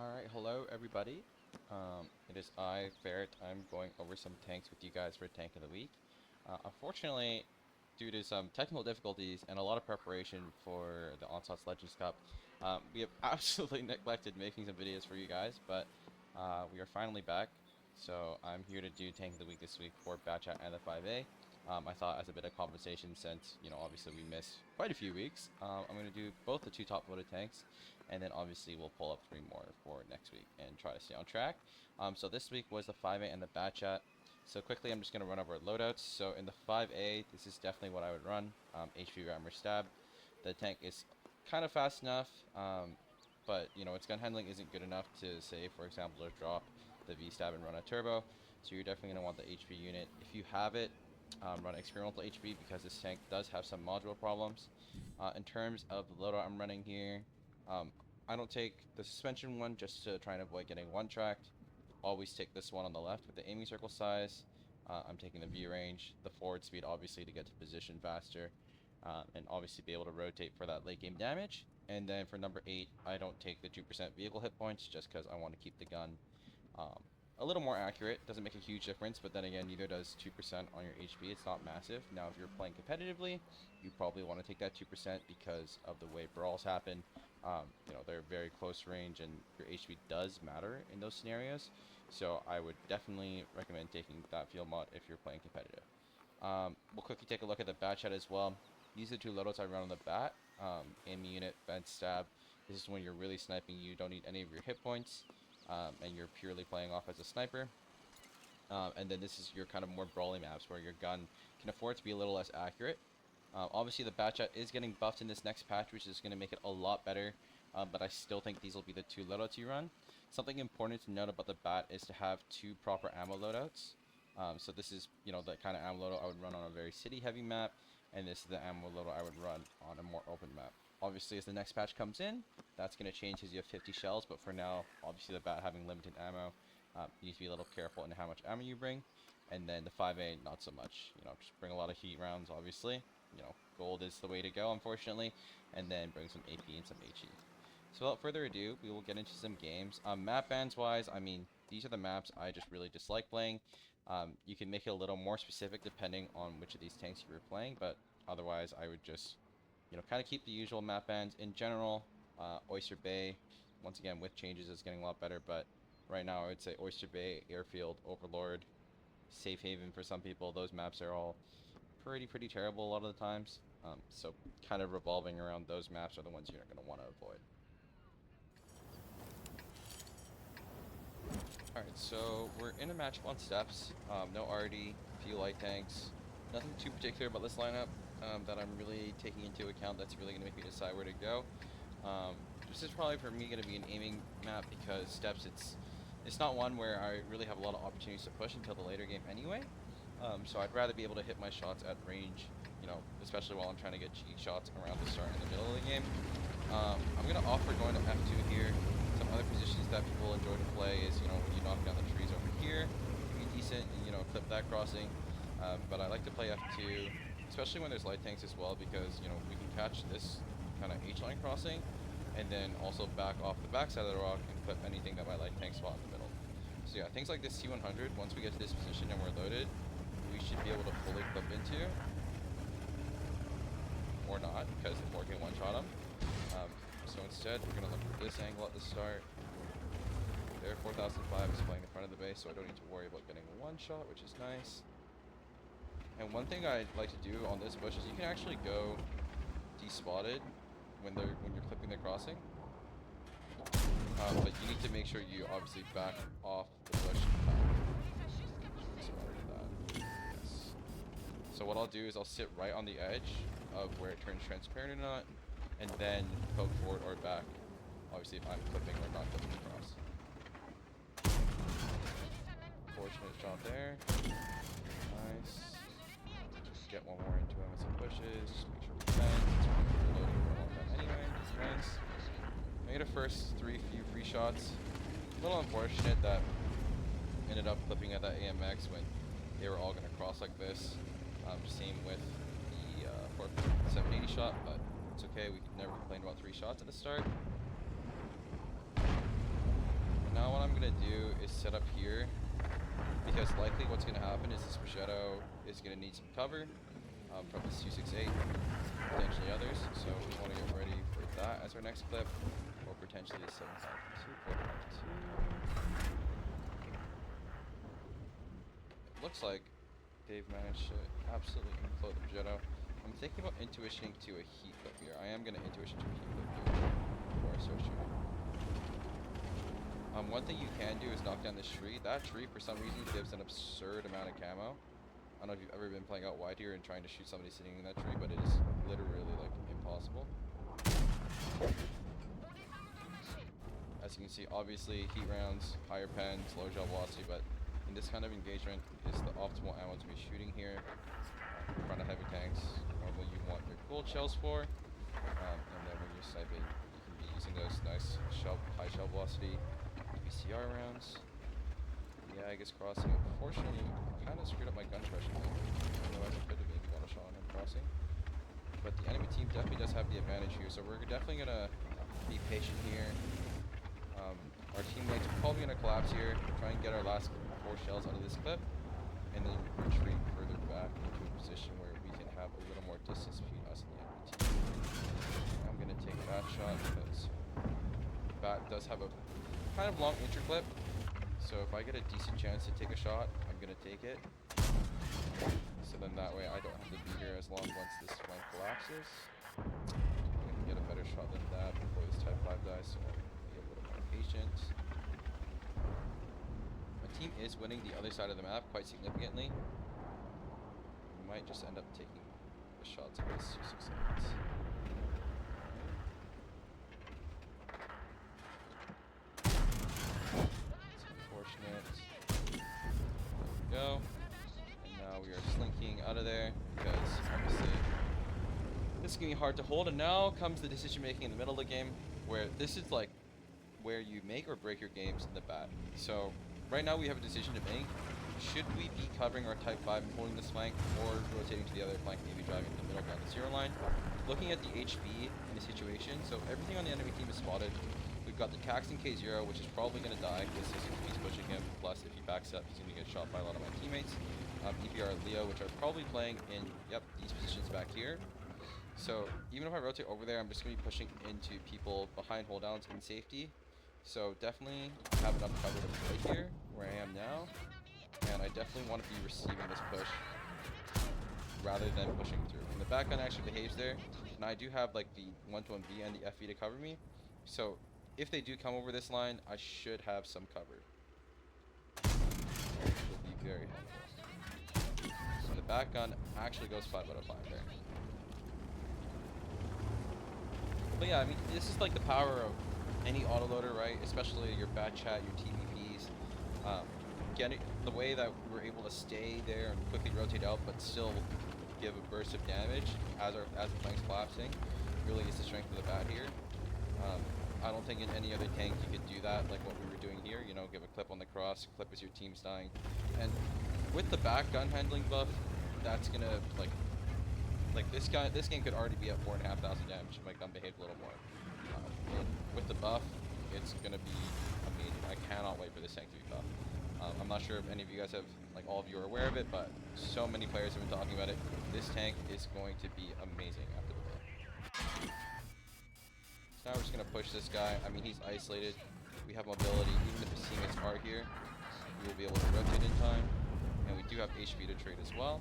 Alright, hello everybody. It is I, Ferret. I'm going over some tanks with you guys for Tank of the Week. Unfortunately, due to some technical difficulties and a lot of preparation for the Onslaught's Legends Cup, we have absolutely neglected making some videos for you guys, but we are finally back. So I'm here to do Tank of the Week this week for Batchat and the 5A. I thought as a bit of compensation since, obviously we missed quite a few weeks, I'm going to do both the two top voted tanks, and then obviously we'll pull up 3 more for next week and try to stay on track. So this week was the 5A and the Batchat. So quickly, I'm just going to run over loadouts. So in the 5A, this is definitely what I would run, HP Rammer Stab. The tank is kind of fast enough, but, its gun handling isn't good enough to say, for example, to drop the V-Stab and run a turbo. So you're definitely going to want the HP unit. If you have it, run experimental HP because this tank does have some module problems. In terms of the loadout I'm running here, I don't take the suspension one just to try and avoid getting one-tracked. Always take this one on the left with the aiming circle size. I'm taking the view range, the forward speed obviously to get to position faster, and obviously be able to rotate for that late game damage. And then for number 8, I don't take the 2% vehicle hit points just because I want to keep the gun a little more accurate. Doesn't make a huge difference, but then again, neither does 2% on your HP. It's not massive. Now, if you're playing competitively, you probably want to take that 2% because of the way brawls happen. They're very close range, and your HP does matter in those scenarios. So I would definitely recommend taking that field mod if you're playing competitive. We'll quickly take a look at the Batchat as well. These are the two loadouts I run on the bat. Aiming unit, bent stab. This is when you're really sniping. You don't need any of your hit points. And you're purely playing off as a sniper. And then this is your kind of more brawly maps where your gun can afford to be a little less accurate. Obviously the Batchat is getting buffed in this next patch, which is going to make it a lot better, but I still think these will be the two loadouts you run. Something important to note about the Bat is to have 2 proper ammo loadouts. So this is, the kind of ammo loadout I would run on a very city heavy map, and this is the ammo loadout I would run on a more open map. Obviously, as the next patch comes in, that's going to change because you have 50 shells, but for now, obviously the Bat having limited ammo, you need to be a little careful in how much ammo you bring. And then the 5A, not so much. Just bring a lot of heat rounds, obviously. Gold is the way to go, unfortunately. And then bring some AP and some HE. So without further ado, we will get into some games. Map bans wise, I mean, these are the maps I just really dislike playing. You can make it a little more specific depending on which of these tanks you were playing, but otherwise I would just kind of keep the usual map bans. In general, Oyster Bay, once again, with changes, is getting a lot better, but right now I would say Oyster Bay, Airfield, Overlord, Safe Haven for some people. Those maps are all pretty terrible a lot of the times. So kind of revolving around those maps are the ones you're going to want to avoid. Alright, so we're in a matchup on steps. No RD, few light tanks. Nothing too particular about this lineup that I'm really taking into account that's really going to make me decide where to go. This is probably for me going to be an aiming map because steps, it's not one where I really have a lot of opportunities to push until the later game anyway. So I'd rather be able to hit my shots at range, especially while I'm trying to get cheek shots around the start and the middle of the game. I'm going to offer going to F2 here. Some other positions that people enjoy to play is, when you knock down the trees over here, be decent and, clip that crossing. But I like to play F2, especially when there's light tanks as well, because, we can catch this kind of H-line crossing and then also back off the backside of the rock and clip anything that my light tank spot in the middle. So yeah, things like this C100, once we get to this position and we're loaded, we should be able to fully clip into, or not, because the 4 can one-shot them. So instead, we're going to look for this angle at the start. There, 4005 is playing in front of the base, so I don't need to worry about getting a one-shot, which is nice. And one thing I like to do on this bush is you can actually go despotted when you're clipping the crossing. But you need to make sure you obviously back off the bush. Yes. So what I'll do is I'll sit right on the edge of where it turns transparent or not, and then poke forward or back, obviously if I'm clipping or not clipping across. Fortunate shot there. Nice. Just get one more into him with some pushes, just make sure we defend, since we're loading for a long time anyway. Nice. I get a first few free shots. A little unfortunate that ended up clipping at that AMX when they were all going to cross like this. Same with the 780 shot, but it's okay. We can never complain about 3 shots at the start. up here, because likely what's going to happen is this Batchat is going to need some cover from this 268, potentially others. So we want to get ready for that as our next clip, or potentially the 752, 452. Looks like they've managed to absolutely implode the Batchat. I'm thinking about intuitioning to a heat clip here. I am going to intuition to a heat clip here before I start shooting. One thing you can do is knock down this tree. That tree, for some reason, gives an absurd amount of camo. I don't know if you've ever been playing out wide here and trying to shoot somebody sitting in that tree, but it is literally, like, impossible. As you can see, obviously, heat rounds, higher pens, low gel velocity, but in this kind of engagement, is the optimal ammo to be shooting here. In front of heavy tanks, normally you want your gold shells for, and then when you're sniping, you can be using those nice high shell velocity PCR rounds. Yeah, I guess crossing, unfortunately, kind of screwed up my gun pressure thing. Otherwise I could have maybe got a shot on him crossing. But the enemy team definitely does have the advantage here, so we're definitely going to be patient here. Our teammates are probably going to collapse here, try and get our last 4 shells out of this clip, and then retreat further back into a position where we can have a little more distance between us and the enemy team. I'm going to take that shot because Bat does have a kind of long interclip, so if I get a decent chance to take a shot, I'm going to take it. So then that way I don't have to be here as long once this flank collapses. I'm going to get a better shot than that before this Type 5 dies, so I'll be a little more patient. My team is winning the other side of the map quite significantly. We might just end up taking the shots of this 268. Go. And now we are slinking out of there because obviously this is going to be hard to hold. And now comes the decision making in the middle of the game, where this is like where you make or break your games in the bat. So right now we have a decision to make. Should we be covering our Type 5 and holding this flank, or rotating to the other flank, maybe driving in the middle down the 0 line? Looking at the HB in the situation, so everything on the enemy team is spotted. We've got the Caxton K0, which is probably going to die because he's pushing him. Plus, if he backs up, he's going to get shot by a lot of my teammates. EPR Leo, which are probably playing in, these positions back here. So even if I rotate over there, I'm just going to be pushing into people behind holddowns in safety. So definitely have enough cover to play here, where I am now. And I definitely want to be receiving this push rather than pushing through. And the back gun actually behaves there. And I do have like the 1-to-1B and the FE to cover me. So if they do come over this line, I should have some cover. Which will be very helpful. So the back gun actually goes 5 out of 5 there. But yeah, I mean, this is like the power of any autoloader, right? Especially your Batchat, your TVPs. Getting the way that we were able to stay there and quickly rotate out, but still give a burst of damage as the flank's collapsing, really is the strength of the Bat here. I don't think in any other tank you could do that, like what we were doing here. You know, give a clip on the cross, clip as your team's dying, and with the back gun handling buff, that's gonna like this game could already be at 4,500 damage if my gun behaved a little more. And with the buff, it's gonna be amazing. I cannot wait for this tank to be buffed. I'm not sure if any of you guys have, like all of you are aware of it, but so many players have been talking about it. This tank is going to be amazing after the buff. So now we're just going to push this guy. I mean, he's isolated. We have mobility. Even if his teammates are here, we will be able to rotate in time. And we do have HP to trade as well.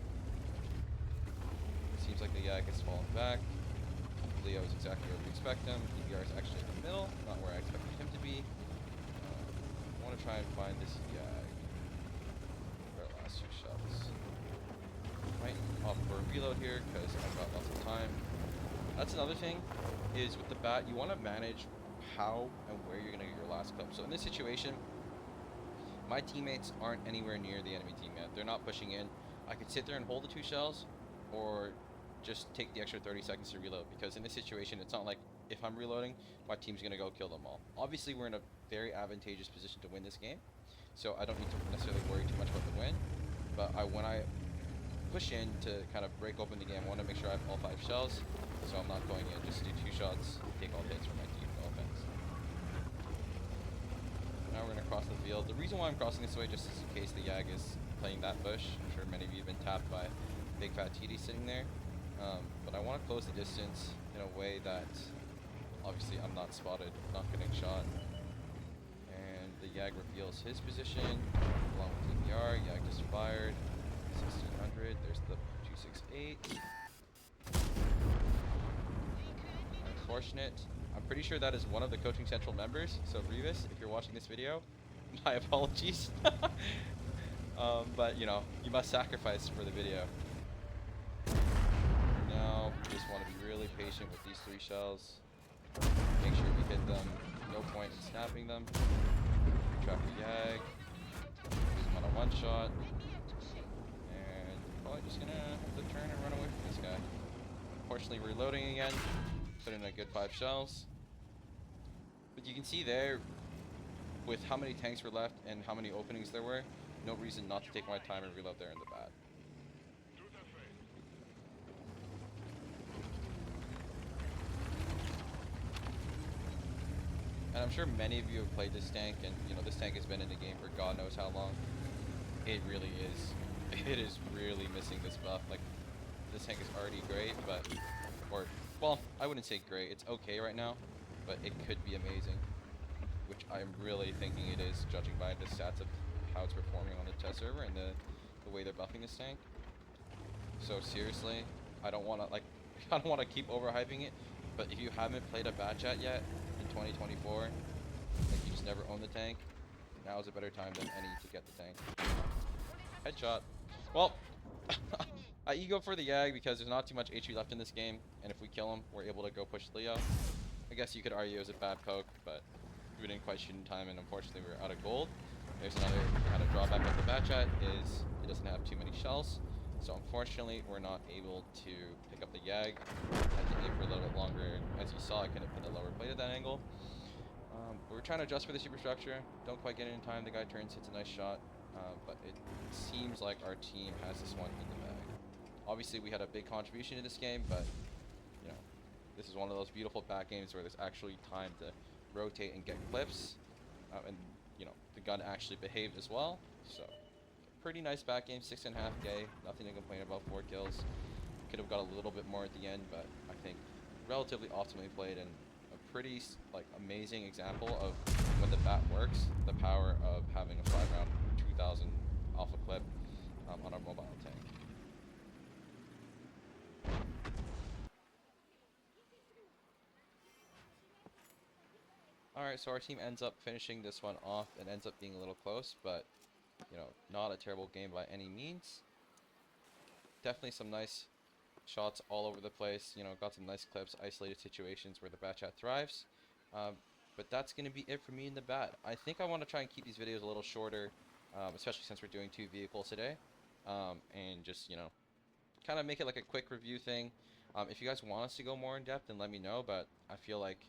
Seems like the Yak is falling back. Leo is exactly where we expect him. EBR is actually in the middle, not where I expected him to be. I want to try and find this Yak. Our last 2 shots. Might opt for a reload here because I've got lots of time. That's another thing, is with the Bat, you want to manage how and where you're going to get your last clip. So in this situation, my teammates aren't anywhere near the enemy team yet. They're not pushing in. I could sit there and hold the 2 shells, or just take the extra 30 seconds to reload, because in this situation, it's not like if I'm reloading, my team's going to go kill them all. Obviously, we're in a very advantageous position to win this game, so I don't need to necessarily worry too much about the win. But when I push in to kind of break open the game, I want to make sure I have all 5 shells, so I'm not going in just to do 2 shots, take all the hits from my team, no offense. Now we're going to cross the field. field. The reason why I'm crossing this way, just in case the Yag is playing that bush. I'm sure many of you have been tapped by big fat TD sitting there. But I want to close the distance in a way that obviously I'm not spotted, not getting shot. And the Yag reveals his position along with TPR. Yag just fired. 1600. There's the 268. Unfortunate. I'm pretty sure that is one of the Coaching Central members. So Revis, if you're watching this video, my apologies. But you know, you must sacrifice for the video. Now, we just want to be really patient with these 3 shells. Make sure we hit them. No point in snapping them. Trap the Yag. Use them on a 1-shot. And probably just gonna have to turn and run away from this guy. Unfortunately, reloading again. Put in a good 5 shells. But you can see there, with how many tanks were left and how many openings there were, no reason not to take my time and reload there in the bat. And I'm sure many of you have played this tank, and you know this tank has been in the game for God knows how long. It really is. It is really missing this buff. Like, this tank is already great, but, or, well, I wouldn't say great. It's okay right now, but it could be amazing, which I'm really thinking it is, judging by the stats of how it's performing on the test server and the way they're buffing this tank. So seriously, I don't want to like, I don't want to keep overhyping it, but if you haven't played a Batchat yet in 2024, like you just never own the tank, now is a better time than any to get the tank. Headshot. Well, I ego for the Yag because there's not too much HP left in this game, and if we kill him, we're able to go push Leo. I guess you could argue it was a bad poke, but we didn't quite shoot in time, and unfortunately we were out of gold. There's another kind of drawback of the Batchat is it doesn't have too many shells, so unfortunately we're not able to pick up the Yag. Had to aim for a little bit longer. As you saw, I couldn't put the lower plate at that angle. We're trying to adjust for the superstructure. Don't quite get it in time. The guy turns, hits a nice shot, but it seems like our team has this one in the bag. Obviously, we had a big contribution to this game, but you know, this is one of those beautiful back games where there's actually time to rotate and get clips, and you know, the gun actually behaved as well. So, pretty nice back game, 6.5K. Nothing to complain about. 4 kills. Could have got a little bit more at the end, but I think relatively optimally played and a pretty like amazing example of when the bat works. The power of having a 5-round 2000 alpha clip on a mobile tank. Alright, so our team ends up finishing this one off. It ends up being a little close, but, you know, not a terrible game by any means. Definitely some nice shots all over the place. You know, got some nice clips, isolated situations where the Batchat thrives. But that's going to be it for me in the bat. I think I want to try and keep these videos a little shorter, especially since we're doing 2 vehicles today. And just, you know, kind of make it like a quick review thing. If you guys want us to go more in depth, then let me know, but I feel like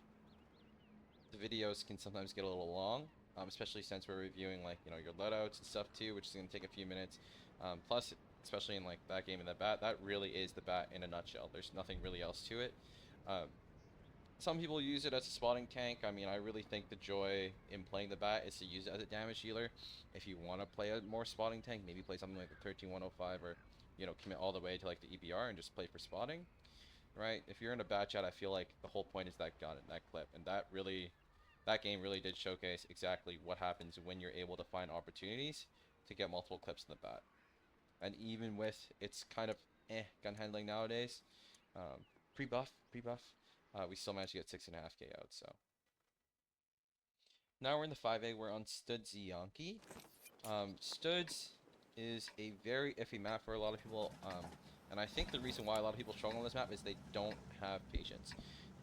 the videos can sometimes get a little long, especially since we're reviewing like, you know, your loadouts and stuff too, which is going to take a few minutes. Plus, especially in like that game in the bat, that really is the bat in a nutshell. There's nothing really else to it. Some people use it as a spotting tank. I mean, I really think the joy in playing the bat is to use it as a damage dealer. If you want to play a more spotting tank, maybe play something like the 13105 or, you know, commit all the way to like the EBR and just play for spotting. Right? If you're in a Batchat, I feel like the whole point is that gun and that clip, and that game really did showcase exactly what happens when you're able to find opportunities to get multiple clips in the bat. And even with its kind of gun handling nowadays, pre-buff, we still managed to get 6.5K out. So now we're in the 5A. We're on Studs Yankee. Studs is a very iffy map for a lot of people. And I think the reason why a lot of people struggle on this map is they don't have patience.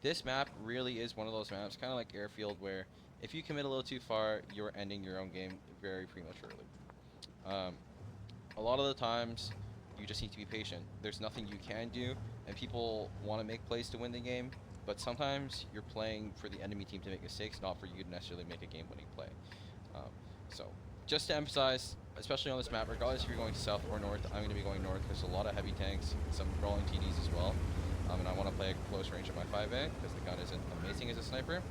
This map really is one of those maps, kind of like Airfield, where if you commit a little too far, you're ending your own game very prematurely. A lot of the times, you just need to be patient. There's nothing you can do, and people want to make plays to win the game, but sometimes you're playing for the enemy team to make mistakes, not for you to necessarily make a game-winning play. So, just to emphasize, especially on this map, regardless if you're going south or north, I'm going to be going north. There's a lot of heavy tanks, some rolling TDs as well. And I want to play a close range of my 5A because the gun isn't amazing as a sniper.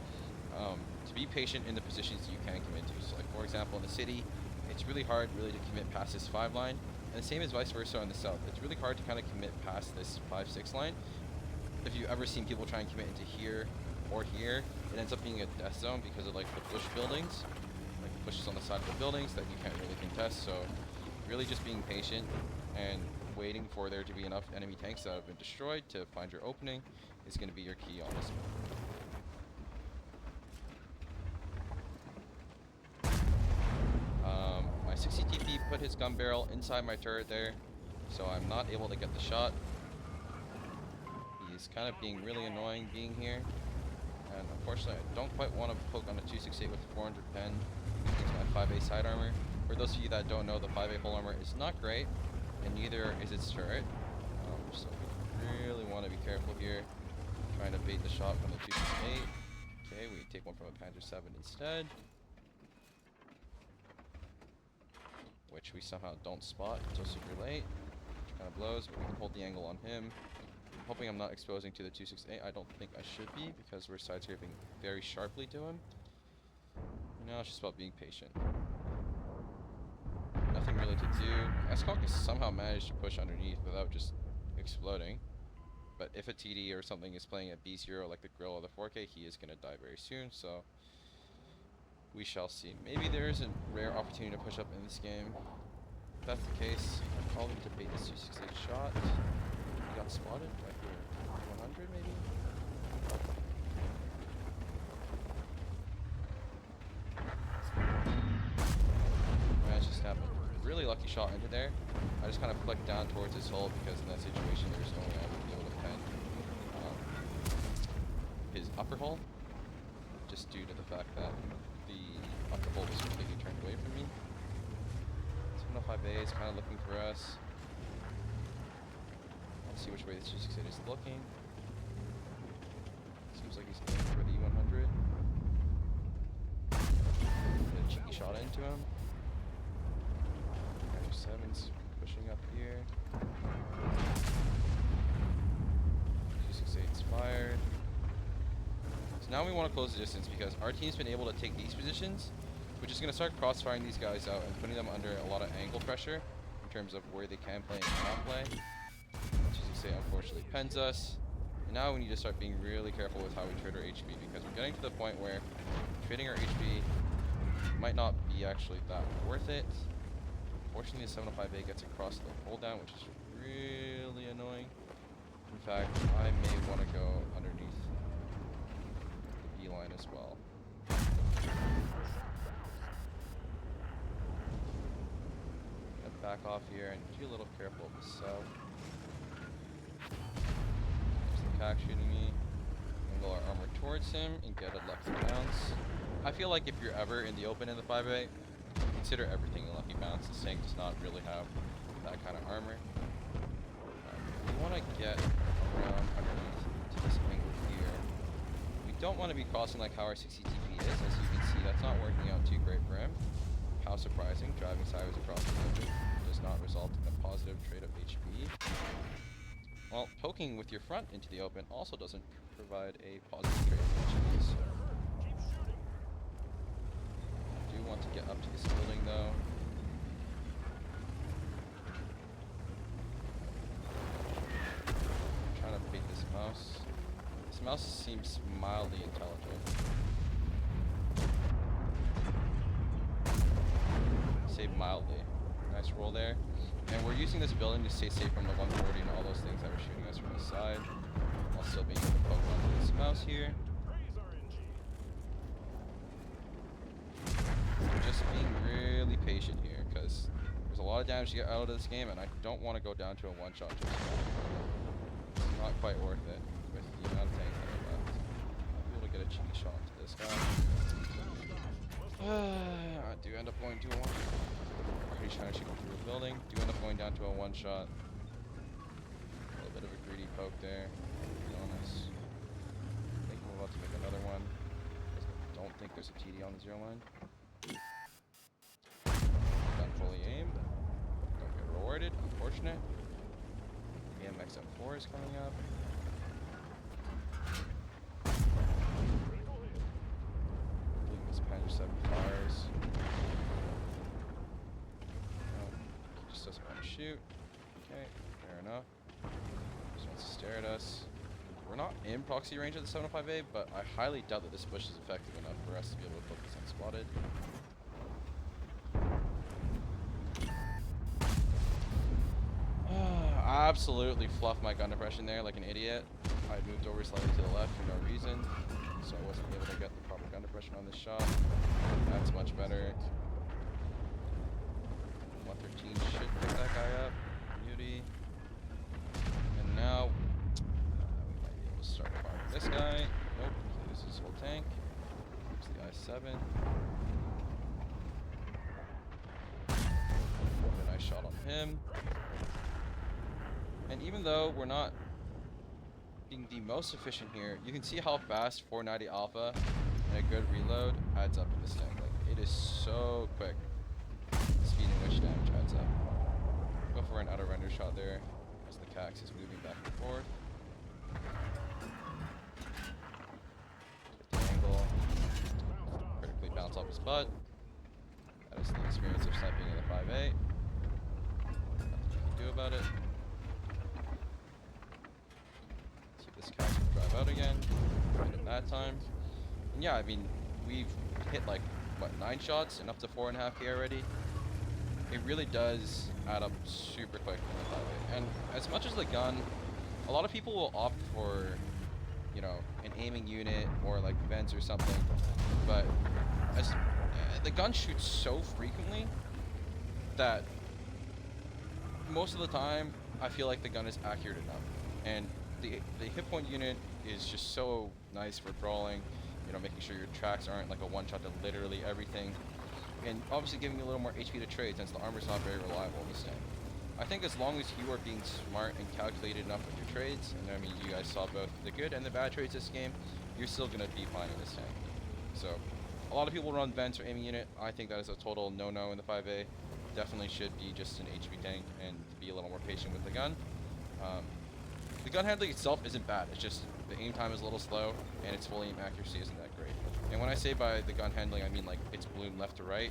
to be patient in the positions you can commit to. So like for example in the city, it's really hard really to commit past this 5 line, and the same is vice versa in the south. It's really hard to kind of commit past this 5-6 line. If you've ever seen people try and commit into here or here, it ends up being a death zone because of like the bush buildings, like the bushes on the side of the buildings that you can't really contest. So really just being patient and waiting for there to be enough enemy tanks that have been destroyed to find your opening is going to be your key on this one. My 60 TP put his gun barrel inside my turret there, so I'm not able to get the shot. He's kind of being really annoying being here, and unfortunately I don't quite want to poke on a 268 with 400 pen into my 5A side armor. For those of you that don't know, the 5A hull armor is not great, and neither is its turret. So we really want to be careful here, trying to bait the shot from the 268. Okay, we take one from a Panzer 7 instead, which we somehow don't spot until super late, which kind of blows, but we can hold the angle on him. I'm hoping I'm not exposing to the 268. I don't think I should be, because we're side scraping very sharply to him. Now it's just about being patient. Nothing really to do. Esconk has somehow managed to push underneath without just exploding. But if a TD or something is playing at B0 like the grill or the 4K, he is going to die very soon, so we shall see. Maybe there is a rare opportunity to push up in this game. If that's the case, I'll probably debate this 268 shot. He got spotted right here. 100 maybe? Managed to snap a really lucky shot into there. I just kind of flicked down towards his hull because in that situation there's no way I would be able to pen his upper hull, just due to the fact that the upper hull was completely turned away from me. 705A is kind of looking for us. Let's see which way the 268 is looking. Seems like he's aiming for the E100. Get a cheeky shot into him. 7's pushing up here. 268's fired. So now we want to close the distance because our team's been able to take these positions. We're just going to start cross-firing these guys out and putting them under a lot of angle pressure in terms of where they can play and cannot play. 268 unfortunately pens us. And now we need to start being really careful with how we trade our HP, because we're getting to the point where trading our HP might not be actually that worth it. Unfortunately, the 705A gets across the hold down, which is really annoying. In fact, I may want to go underneath the B line as well. Get back off here and be a little careful of the south. There's the CAC shooting me. Angle our armor towards him and get a lucky bounce. I feel like if you're ever in the open in the 5A, consider everything a lucky bounce. The Sank does not really have that kind of armor. We want to get around underneath to this angle here. We don't want to be crossing like how our 60 TP is. As you can see, that's not working out too great for him. How surprising. Driving sideways across the open does not result in a positive trade of HP. Well, poking with your front into the open also doesn't provide a positive trade of HP. So want to get up to this building though. I'm trying to beat this mouse. This mouse seems mildly intelligent. Say mildly. Nice roll there. And we're using this building to stay safe from the 140 and all those things that are shooting us from the side, while still being able to poke onto this mouse here. Just being really patient here, because there's a lot of damage to get out of this game, and I don't want to go down to a one-shot just yet. It's not quite worth it with the amount of tanks that are left. I'll be able to get a cheeky shot to this guy. I do end up going to a one. Already trying to shoot him through a building. Do end up going down to a one-shot. A little bit of a greedy poke there, to be honest. I think I'm about to make another one. I don't think there's a TD on the 0 line. Not fully aimed. Don't get rewarded. Unfortunate. AMX M4 is coming up. 7 fires. No, he just doesn't want to shoot. Okay, fair enough. Just wants to stare at us. We're not in proxy range of the 705A, but I highly doubt that this bush is effective enough for us to be able to focus unspotted. Absolutely fluffed my gun depression there like an idiot. I moved over slightly to the left for no reason, so I wasn't able to get the proper gun depression on this shot. That's much better. 113 should pick that guy up. Beauty. And now we might be able to start firing this guy. Nope, he loses his whole tank. There's the I-7. A nice shot on him. And even though we're not being the most efficient here, you can see how fast 490 alpha and a good reload adds up in this tank. Like, it is so quick, the speed in which damage adds up. Go for an outer render shot there as the Cax is moving back and forth. Get the angle, critically bounce off his butt. That is the experience of sniping in the 5A. Nothing you can do about it. This Cax will drive out again, right in that time. And yeah, I mean, we've hit like, what, 9 shots and up to 4.5K already. It really does add up super quick in the 5A. And as much as the gun, a lot of people will opt for, you know, an aiming unit or like vents or something. But as the gun shoots so frequently that most of the time I feel like the gun is accurate enough. And the hit point unit is just so nice for brawling, you know, making sure your tracks aren't like a one-shot to literally everything, and obviously giving you a little more HP to trade since the armor's not very reliable in this tank. I think as long as you are being smart and calculated enough with your trades, and I mean you guys saw both the good and the bad trades this game, you're still going to be fine in this tank. So a lot of people run vents or aiming unit. I think that is a total no-no in the 5A. Definitely should be just an HP tank and be a little more patient with the gun. The gun handling itself isn't bad, it's just the aim time is a little slow and its full aim accuracy isn't that great. And when I say by the gun handling, I mean like its balloon left to right,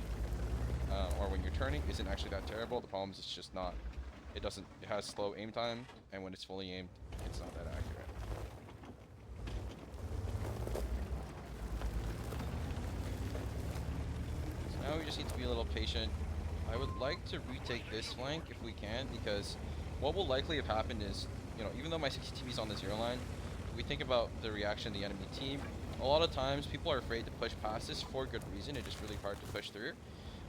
or when you're turning isn't actually that terrible. The problem is it's just not, it has slow aim time, and when it's fully aimed, it's not that accurate. So now we just need to be a little patient. I would like to retake this flank if we can, because what will likely have happened is, you know, even though my CCTV is on the 0 line, if we think about the reaction of the enemy team, a lot of times people are afraid to push past this for good reason. It's just really hard to push through.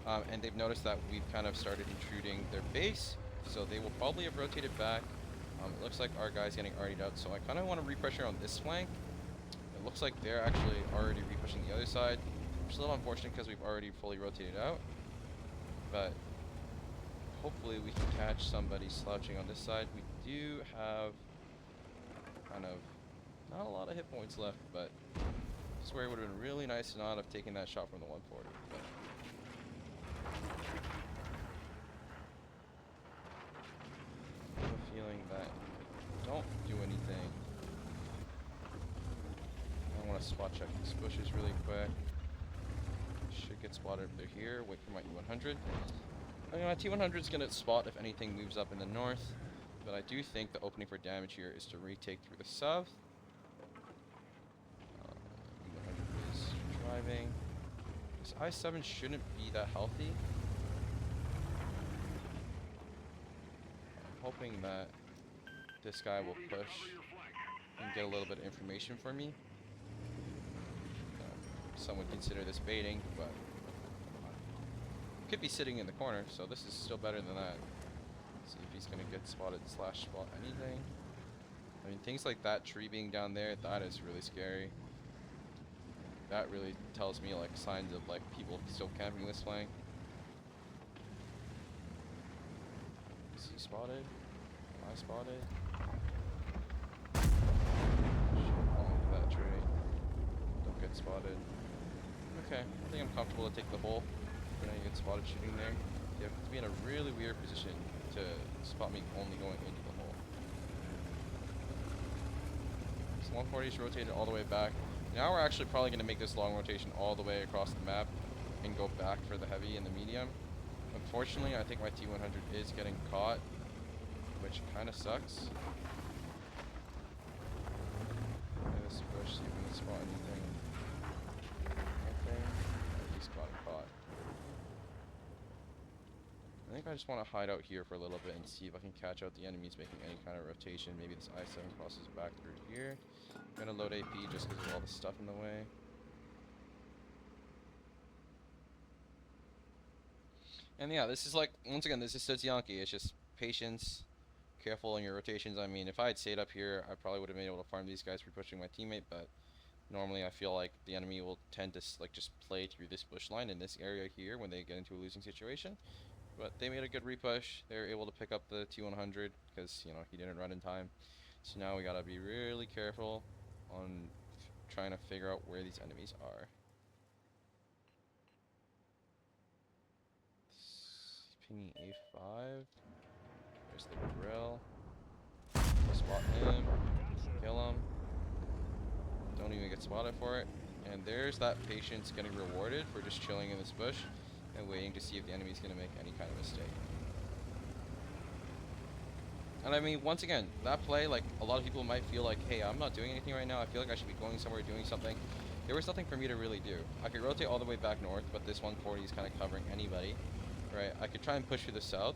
And they've noticed that we've kind of started intruding their base, so they will probably have rotated back. It looks like our guy's getting RD'd out, so I kind of want to repressure on this flank. It looks like they're actually already repushing the other side, which is a little unfortunate because we've already fully rotated out. But hopefully we can catch somebody slouching on this side. We do have kind of not a lot of hit points left, but I swear it would have been really nice to not have taken that shot from the 140. But I have a feeling that don't do anything. I want to spot check these bushes really quick. Should get spotted if they're here. Wait for my E100. I mean, my T100 is going to spot if anything moves up in the north, but I do think the opening for damage here is to retake through the south. E100 is driving. This I-7 shouldn't be that healthy. I'm hoping that this guy will push and get a little bit of information for me. Some would consider this baiting, but could be sitting in the corner, so this is still better than that. Let's see if he's gonna get spotted / spot anything. I mean, things like that tree being down there, that is really scary. That really tells me like signs of like people still camping this flank. Is he spotted? Am I spotted? Shit, that tree. Don't get spotted. Okay, I think I'm comfortable to take the hole. When I get spotted shooting there, you have to be in a really weird position to spot me only going into the hole. So 140 is rotated all the way back. Now we're actually probably going to make this long rotation all the way across the map and go back for the heavy and the medium. Unfortunately, I think my T-100 is getting caught, which kind of sucks. This bush, see if we can spot anything. Nothing. He's gotten caught. I think I just want to hide out here for a little bit and see if I can catch out the enemies making any kind of rotation. Maybe this I-7 crosses back through here. I'm gonna load AP just because of all the stuff in the way. And yeah, this is like, once again, this is Sotzianki. It's just patience, careful in your rotations. I mean, if I had stayed up here, I probably would have been able to farm these guys for pushing my teammate, but normally I feel like the enemy will tend to like just play through this bush line in this area here when they get into a losing situation. But they made a good repush. They were able to pick up the T-100 because, you know, he didn't run in time. So now we gotta be really careful on trying to figure out where these enemies are. Pinging A5. There's the grill. Spot him. Kill him. Don't even get spotted for it. And there's that patience getting rewarded for just chilling in this bush and waiting to see if the enemy's going to make any kind of mistake. And I mean, once again, that play, like, a lot of people might feel like, hey, I'm not doing anything right now. I feel like I should be going somewhere doing something. There was nothing for me to really do. I could rotate all the way back north, but this 140 is kind of covering anybody, right? I could try and push through the south,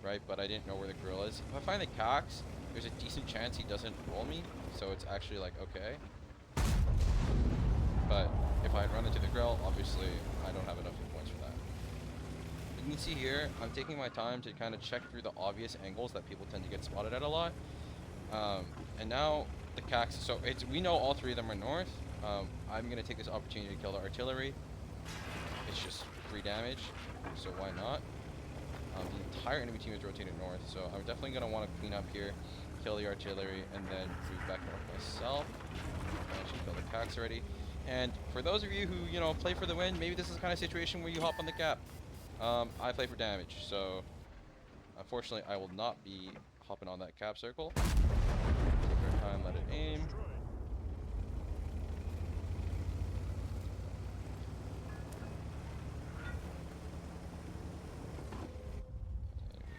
right? But I didn't know where the grill is. If I find the Cax, there's a decent chance he doesn't roll me, so it's actually like, okay. But if I run into the grill, obviously I don't have enough hit points for that. You can see here, I'm taking my time to kind of check through the obvious angles that people tend to get spotted at a lot. And now the Cax, so we know all three of them are north. I'm going to take this opportunity to kill the artillery. It's just free damage, so why not? The entire enemy team is rotated north, so I'm definitely going to want to clean up here, kill the artillery, and then move back north myself. I actually killed the Cax already. And for those of you who, you know, play for the win, maybe this is the kind of situation where you hop on the cap. I play for damage, so unfortunately I will not be hopping on that cap circle. Take our time, let it aim.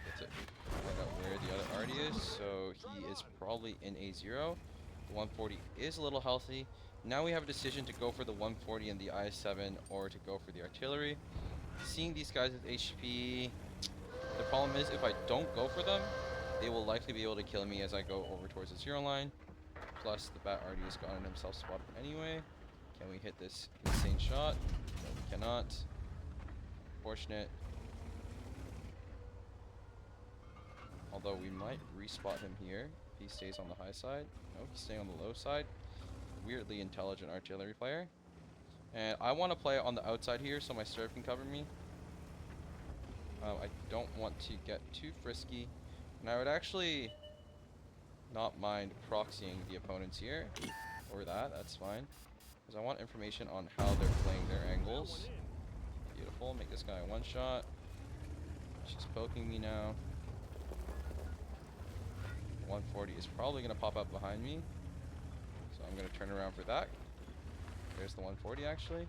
That's it. Find out where the other arty is. So he is probably in A0. The 140 is a little healthy. Now we have a decision to go for the 140 and the I-7 or to go for the artillery. Seeing these guys with HP, the problem is if I don't go for them, they will likely be able to kill me as I go over towards the 0 line. Plus, the bat already has gotten himself spotted anyway. Can we hit this insane shot? No, we cannot. Fortunate. Although we might respot him here if he stays on the high side. No, he's staying on the low side. Weirdly intelligent artillery player. And I want to play on the outside here so my serve can cover me. I don't want to get too frisky. And I would actually not mind proxying the opponents here. Or that's fine. Because I want information on how they're playing their angles. Beautiful. Make this guy a one shot. She's poking me now. 140 is probably going to pop up behind me. So I'm going to turn around for that. There's the 140 actually.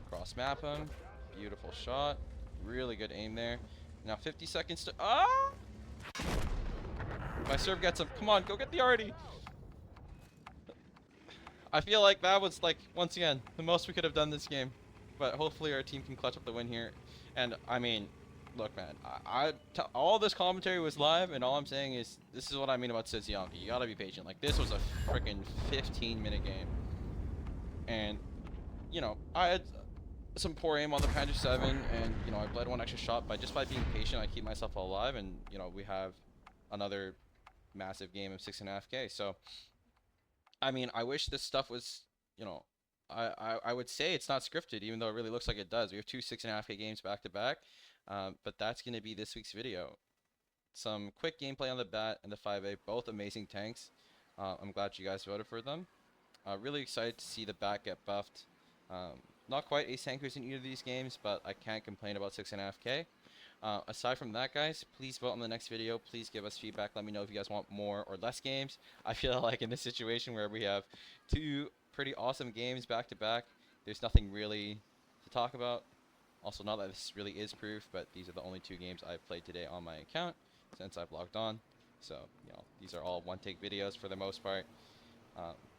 Cross map him. Beautiful shot. Really good aim there. Now 50 seconds to... Ah! My serve gets him. Come on, go get the arty. I feel like that was, like, once again, the most we could have done this game. But hopefully our team can clutch up the win here. And, I mean, look, man, all this commentary was live, and all I'm saying is, this is what I mean about Sotzianki. You gotta be patient. Like, this was a freaking 15-minute game. And, you know, I had some poor aim on the Panther 7, and, you know, I bled one extra shot, but just by being patient, I keep myself alive, and, you know, we have another massive game of 6.5K. So, I mean, I wish this stuff was, you know, I would say it's not scripted, even though it really looks like it does. We have two 6.5K games back to back, but that's going to be this week's video. Some quick gameplay on the Bat and the 5A, both amazing tanks. I'm glad you guys voted for them. Really excited to see the Bat get buffed. Not quite ace tankers in either of these games, but I can't complain about 6.5K. Aside from that, guys, please vote on the next video. Please give us feedback. Let me know if you guys want more or less games. I feel like in this situation where we have two pretty awesome games back to back, there's nothing really to talk about. Also, not that this really is proof, but these are the only two games I've played today on my account since I've logged on. So, these are all one-take videos for the most part.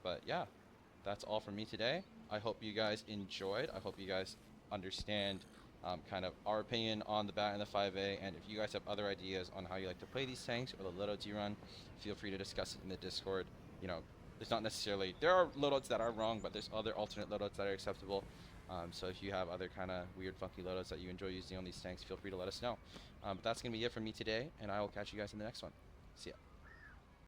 But yeah, that's all from me today. I hope you guys enjoyed. I hope you guys understand kind of our opinion on the Bat and the 5A. And if you guys have other ideas on how you like to play these tanks or the loadouts you run, feel free to discuss it in the Discord. There's not necessarily, there are loadouts that are wrong, but there's other alternate loadouts that are acceptable. So if you have other kind of weird, funky loadouts that you enjoy using on these tanks, feel free to let us know. But that's going to be it from me today, and I will catch you guys in the next one. See ya.